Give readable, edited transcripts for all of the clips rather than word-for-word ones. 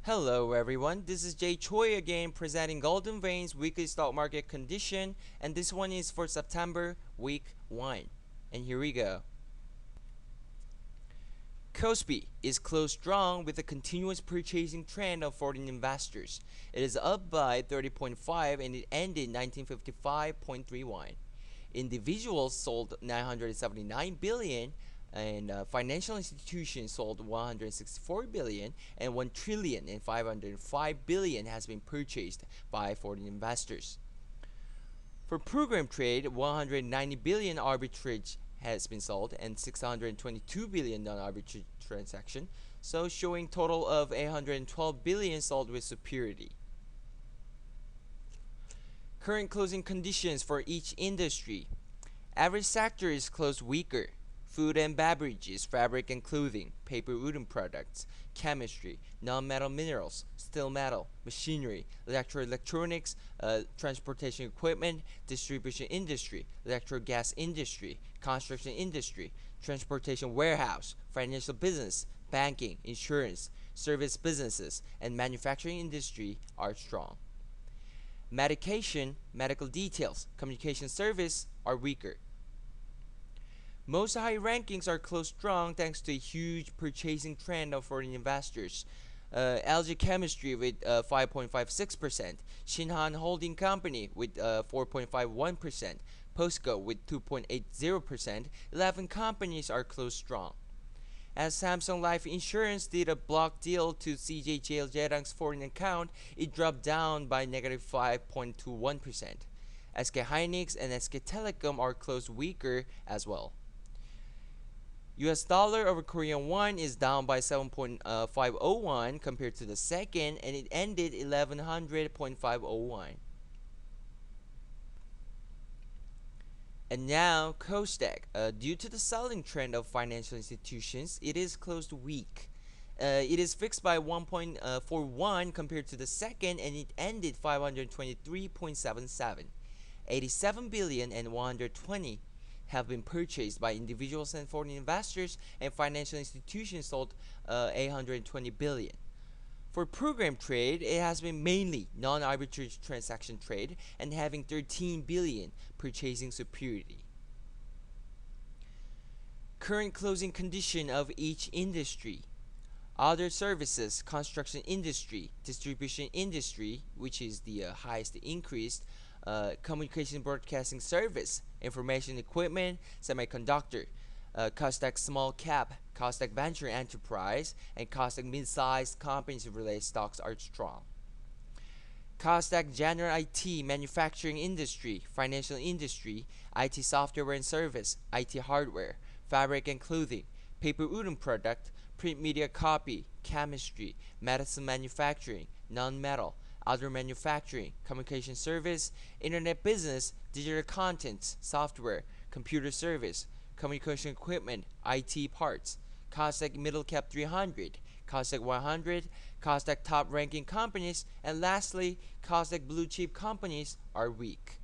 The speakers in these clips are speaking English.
Hello everyone, this is Jay Choi again presenting Golden Veins weekly stock market condition, and this one is for September week 1. And here we go. KOSDAQ is closed strong with a continuous purchasing trend of foreign investors. It is up by 30.5 and it ended 1955.31. Individuals sold 979 billion and financial institutions sold 164 billion, and 1 trillion and 505 billion has been purchased by foreign investors. For program trade, 190 billion arbitrage has been sold and 622 billion non-arbitrage transaction, so showing total of 812 billion sold with security. Current closing conditions for each industry. Average sector is closed weaker. Food and beverages, fabric and clothing, paper wooden products, chemistry, non-metal minerals, steel metal, machinery, electronics, transportation equipment, distribution industry, electro gas industry, construction industry, transportation warehouse, financial business, banking, insurance, service businesses, and manufacturing industry are strong. Medication, medical details, communication service are weaker. Most high rankings are closed strong thanks to a huge purchasing trend of foreign investors. LG Chemistry with 5.56%, Shinhan Holding Company with 4.51%, POSCO with 2.80%. 11 companies are closed strong. As Samsung Life Insurance did a block deal to CJ Jeiljedang's foreign account, it dropped down by negative 5.21%. SK Hynix and SK Telecom are closed weaker as well. US dollar over Korean won is down by 7.501 compared to the second, and it ended 1100.501. And now KOSDAQ. Due to the selling trend of financial institutions, it is closed weak. It is fixed by 1.41 compared to the second, and it ended 523.77. 87 billion and 120 have been purchased by individuals and foreign investors, and financial institutions sold 820 billion. For program trade, it has been mainly non-arbitrage transaction trade and having 13 billion purchasing security. Current closing condition of each industry. Other services, construction industry, distribution industry, which is the highest increased, communication broadcasting service, information equipment, semiconductor, KOSDAQ small cap, KOSDAQ venture enterprise, and KOSDAQ mid-sized companies related stocks are strong. KOSDAQ general IT, manufacturing industry, financial industry, IT software and service, IT hardware, fabric and clothing, paper wooden product, print media copy, chemistry, medicine manufacturing, non-metal, other manufacturing, communication service, internet business, digital content, software, computer service, communication equipment, IT parts, KOSDAQ middle cap 300, KOSDAQ 100, KOSDAQ top ranking companies, and lastly, KOSDAQ blue chip companies are weak.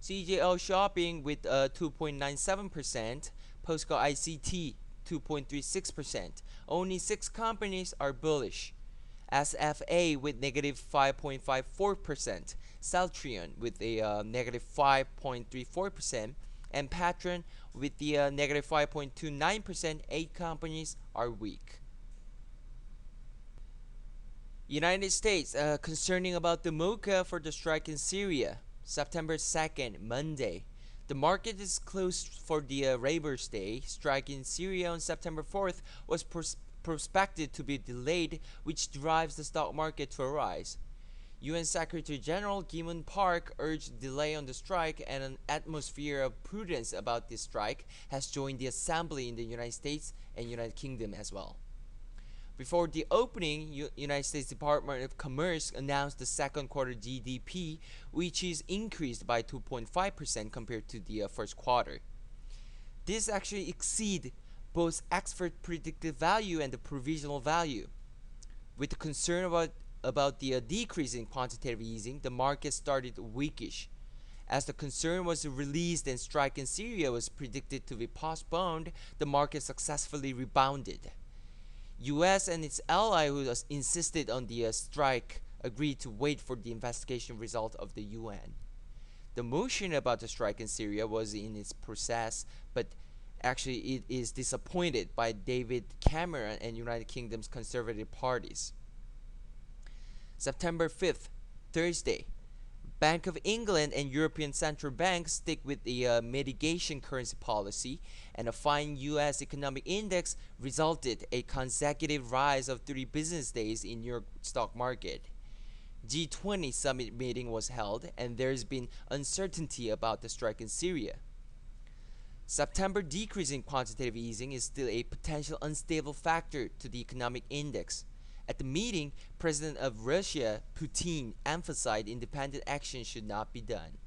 CJO Shopping with 2.97%, POSCO ICT 2.36%. Only 6 companies are bullish. SFA with negative 5.54%, Celltrion with a negative 5.34%, and Patron with the negative 5.29%. 8 companies are weak. United States, concerning about the MOCA for the strike in Syria, September 2nd, Monday. The market is closed for the Labor Day. Strike in Syria on September 4th was prospected to be delayed, which drives the stock market to a rise. UN Secretary General Gi-moon Park urged delay on the strike, and an atmosphere of prudence about this strike has joined the assembly in the United States and United Kingdom as well. Before the opening, United States Department of Commerce announced the second quarter GDP, which is increased by 2.5% compared to the first quarter. This actually exceeds both expert predicted value and the provisional value. With the concern about the decrease in quantitative easing, the market started weakish. As the concern was released and strike in Syria was predicted to be postponed, the market successfully rebounded. U.S. and its ally who insisted on the strike agreed to wait for the investigation result of the UN. The motion about the strike in Syria was in its process, but actually it is disappointed by David Cameron and United Kingdom's Conservative parties. September 5th, Thursday. Bank of England and European Central Bank stick with the mitigation currency policy, and a fine U.S. economic index resulted a consecutive rise of 3 business days in New York stock market. G20 summit meeting was held, and there's been uncertainty about the strike in Syria. September decrease in quantitative easing is still a potential unstable factor to the economic index. At the meeting, President of Russia, Putin, emphasized independent action should not be done.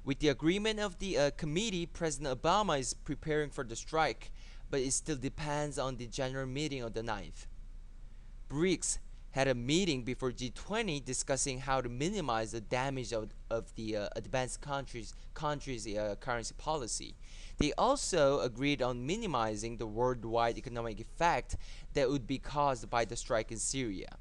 With the agreement of the committee, President Obama is preparing for the strike, but it still depends on the general meeting on the 9th. BRICS had a meeting before G20 discussing how to minimize the damage of the advanced countries' currency policy. They also agreed on minimizing the worldwide economic effect that would be caused by the strike in Syria.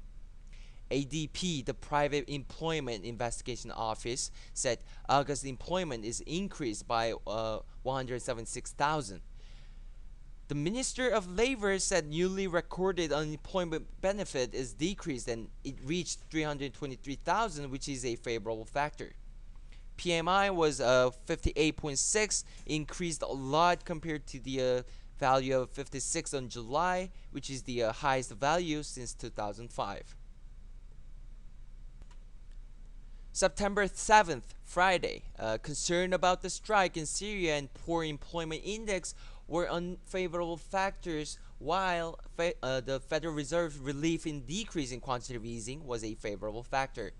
ADP, the Private Employment Investigation Office, said August employment is increased by 176,000. The Minister of Labor said newly recorded unemployment benefit is decreased and it reached 323,000, which is a favorable factor. PMI was 58.6, increased a lot compared to the value of 56 on July, which is the highest value since 2005. September 7th, Friday. Concern about the strike in Syria and poor employment index were unfavorable factors, while the Federal Reserve's relief in decreasing quantitative easing was a favorable factor.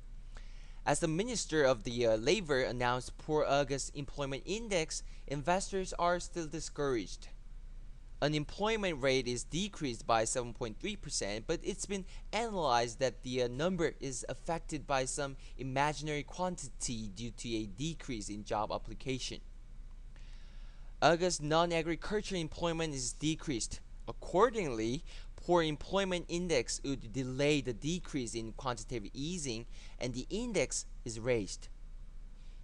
As the Minister of the Labor announced poor August employment index, investors are still discouraged. Unemployment rate is decreased by 7.3%, but it's been analyzed that the number is affected by some imaginary quantity due to a decrease in job application. August non-agricultural employment is decreased. Accordingly, poor employment index would delay the decrease in quantitative easing, and the index is raised.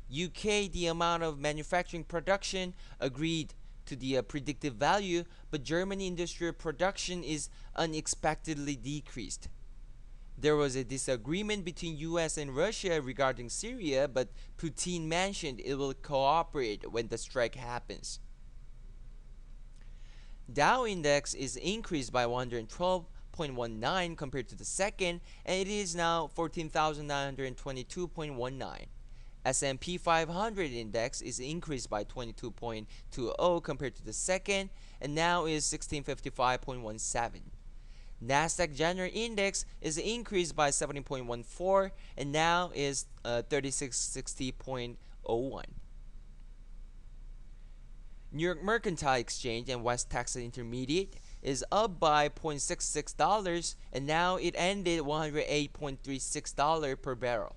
UK, the amount of manufacturing production agreed to the predicted value, but German industrial production is unexpectedly decreased. There was a disagreement between US and Russia regarding Syria, but Putin mentioned it will cooperate when the strike happens. Dow Index is increased by 112.19 compared to the second, and it is now 14,922.19. S&P 500 index is increased by 22.20 compared to the second, and now is 1655.17. NASDAQ General Index is increased by 17.14 and now is 3660.01. New York Mercantile Exchange and West Texas Intermediate is up by $0.66 and now it ended $108.36 per barrel.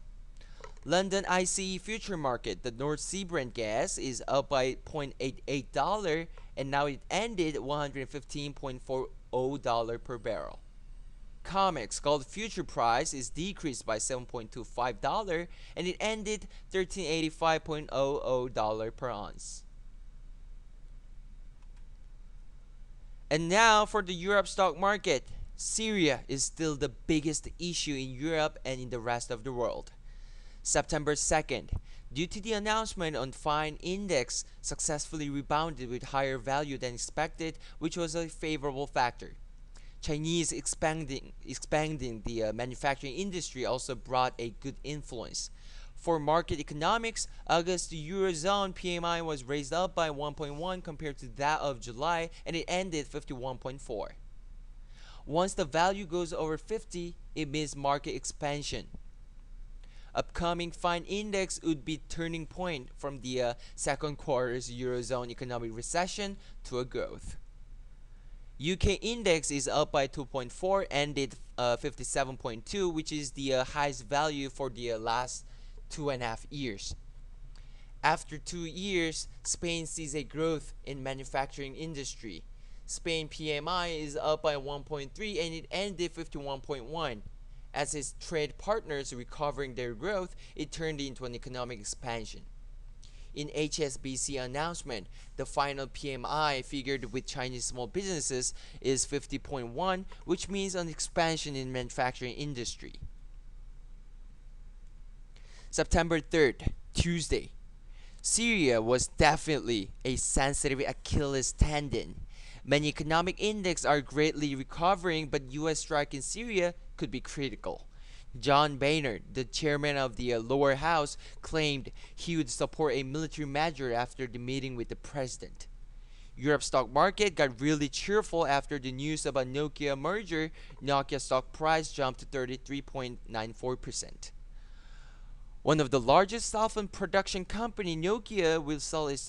London ICE Future Market, the North Sea Brent gas, is up by $0.88 and now it ended $115.40 per barrel. COMEX gold future price is decreased by $7.25 and it ended $1385.00 per ounce. And now for the Europe stock market. Syria is still the biggest issue in Europe and in the rest of the world. September 2nd, due to the announcement on fine index successfully rebounded with higher value than expected, which was a favorable factor. Chinese expanding the manufacturing industry also brought a good influence. For market economics, August Eurozone PMI was raised up by 1.1 compared to that of July, and it ended 51.4. Once the value goes over 50, it means market expansion. Upcoming fine index would be turning point from the second quarter's Eurozone economic recession to a growth. UK index is up by 2.4, ended 57.2, which is the highest value for the last 2.5 years. After 2 years, Spain sees a growth in manufacturing industry. Spain PMI is up by 1.3 and it ended 51.1. As its trade partners recovering their growth, it turned into an economic expansion. In HSBC announcement, the final PMI figured with Chinese small businesses is 50.1, which means an expansion in manufacturing industry. September 3rd, Tuesday. Syria was definitely a sensitive Achilles tendon. Many economic index are greatly recovering, but US strike in Syria could be critical. John Boehner, the chairman of the lower house, claimed he would support a military measure after the meeting with the president. Europe's stock market got really cheerful after the news about Nokia merger. Nokia stock price jumped to 33.94%. One of the largest cell phone production company, Nokia,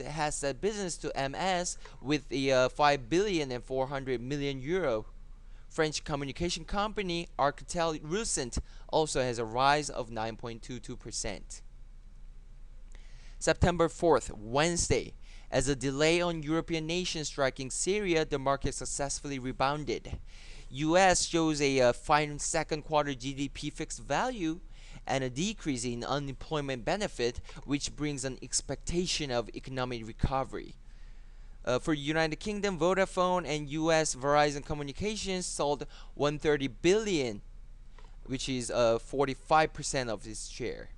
has a business to MS with a 5 billion and 400 million euro. French communication company Alcatel-Lucent also has a rise of 9.22%. September 4th, Wednesday. As a delay on European nations striking Syria, the market successfully rebounded. US shows a fine second quarter GDP fixed value and a decrease in unemployment benefit, which brings an expectation of economic recovery. For United Kingdom, Vodafone and US Verizon Communications sold 130 billion, which is 45% of its share.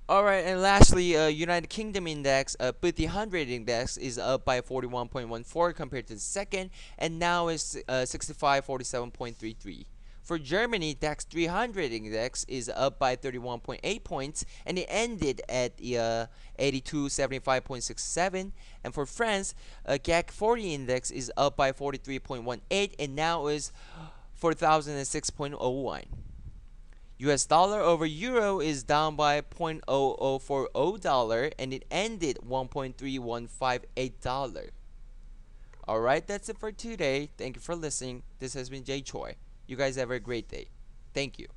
Alright, and lastly, United Kingdom index, FTSE 100 index is up by 41.14 compared to the second, and now is 6547.33. For Germany, DAX 300 index is up by 31.8 points, and it ended at 8275.67. And for France, CAC 40 index is up by 43.18, and now is 4006.01. US dollar over euro is down by $0.0040 and it ended $1.3158. Alright, that's it for today. Thank you for listening. This has been Jay Choi. You guys have a great day. Thank you.